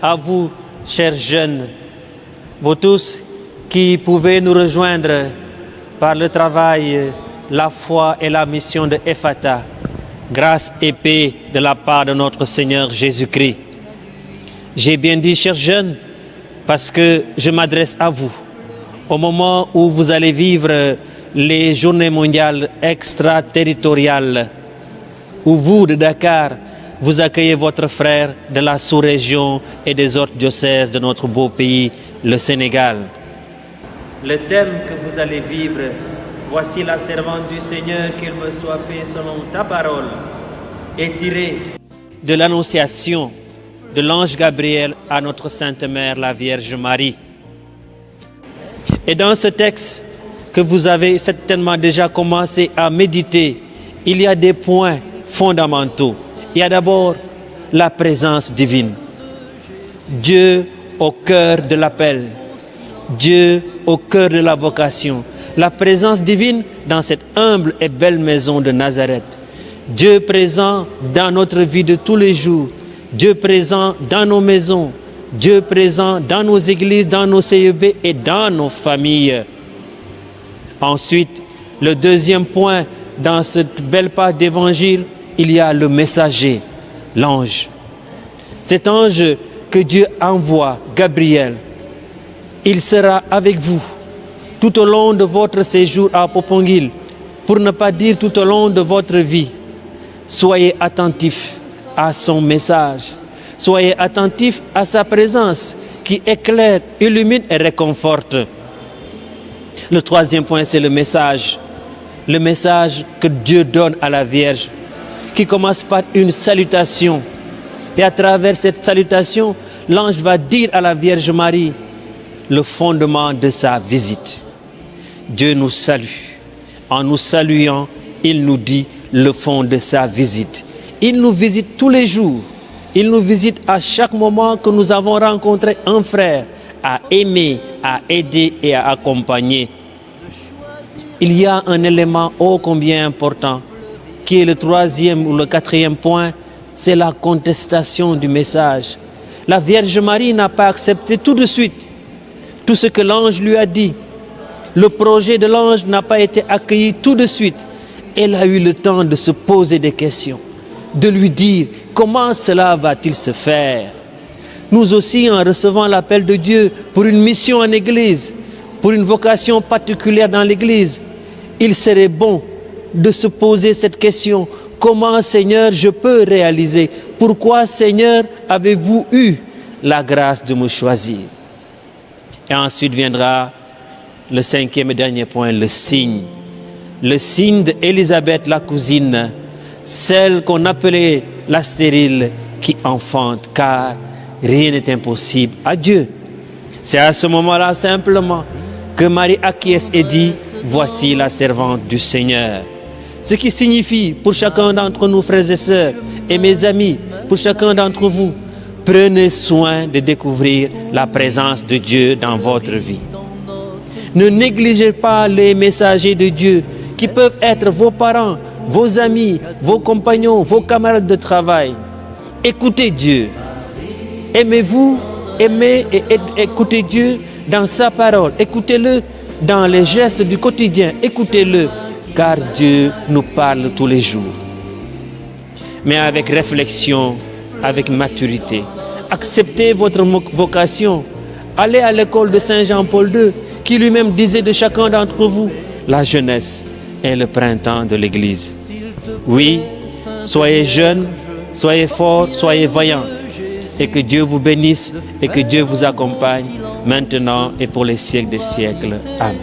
à vous, chers jeunes, vous tous qui pouvez nous rejoindre par le travail, la foi et la mission de Ephata. Grâce et paix de la part de notre Seigneur Jésus-Christ. J'ai bien dit, chers jeunes, parce que je m'adresse à vous. Au moment où vous allez vivre les journées mondiales extraterritoriales, où vous, de Dakar, vous accueillez votre frère de la sous-région et des autres diocèses de notre beau pays, le Sénégal. Le thème que vous allez vivre, voici la servante du Seigneur, qu'il me soit fait selon ta parole, est tiré de l'annonciation de l'ange Gabriel à notre Sainte Mère, la Vierge Marie. Et dans ce texte que vous avez certainement déjà commencé à méditer, il y a des points fondamentaux. Il y a d'abord la présence divine. Dieu au cœur de l'appel. Dieu au cœur de la vocation. La présence divine dans cette humble et belle maison de Nazareth. Dieu présent dans notre vie de tous les jours. Dieu présent dans nos maisons. Dieu présent dans nos églises, dans nos CEB et dans nos familles. Ensuite, le deuxième point, dans cette belle page d'évangile, il y a le messager, l'ange. Cet ange que Dieu envoie, Gabriel, il sera avec vous tout au long de votre séjour à Popenguine, pour ne pas dire tout au long de votre vie. Soyez attentifs à son message. Soyez attentifs à sa présence qui éclaire, illumine et réconforte. Le troisième point, c'est le message. Le message que Dieu donne à la Vierge, qui commence par une salutation. Et à travers cette salutation, l'ange va dire à la Vierge Marie le fondement de sa visite. Dieu nous salue. En nous saluant, il nous dit le fond de sa visite. Il nous visite tous les jours. Il nous visite à chaque moment que nous avons rencontré un frère à aimer, à aider et à accompagner. Il y a un élément ô combien important qui est le troisième ou le quatrième point, c'est la contestation du message. La Vierge Marie n'a pas accepté tout de suite tout ce que l'ange lui a dit. Le projet de l'ange n'a pas été accueilli tout de suite. Elle a eu le temps de se poser des questions, de lui dire comment cela va-t-il se faire. Nous aussi, en recevant l'appel de Dieu pour une mission en Église, pour une vocation particulière dans l'Église, il serait bon de se poser cette question. Comment, Seigneur, je peux réaliser? Pourquoi, Seigneur, avez-vous eu la grâce de me choisir? Et ensuite viendra le cinquième et dernier point, le signe. Le signe d'Élisabeth, la cousine, celle qu'on appelait la stérile qui enfante, car rien n'est impossible à Dieu. C'est à ce moment-là simplement que Marie acquiesce et dit, voici la servante du Seigneur. Ce qui signifie pour chacun d'entre nous, frères et sœurs, et mes amis, pour chacun d'entre vous, prenez soin de découvrir la présence de Dieu dans votre vie. Ne négligez pas les messagers de Dieu qui peuvent être vos parents, vos amis, vos compagnons, vos camarades de travail. Écoutez Dieu. Aimez-vous, aimez et écoutez Dieu dans sa parole. Écoutez-le dans les gestes du quotidien. Écoutez-le, car Dieu nous parle tous les jours. Mais avec réflexion, avec maturité. Acceptez votre vocation. Allez à l'école de Saint Jean-Paul II, qui lui-même disait de chacun d'entre vous, la jeunesse est le printemps de l'Église. Oui, soyez jeunes, soyez forts, soyez vaillants. Et que Dieu vous bénisse et que Dieu vous accompagne maintenant et pour les siècles des siècles. Amen.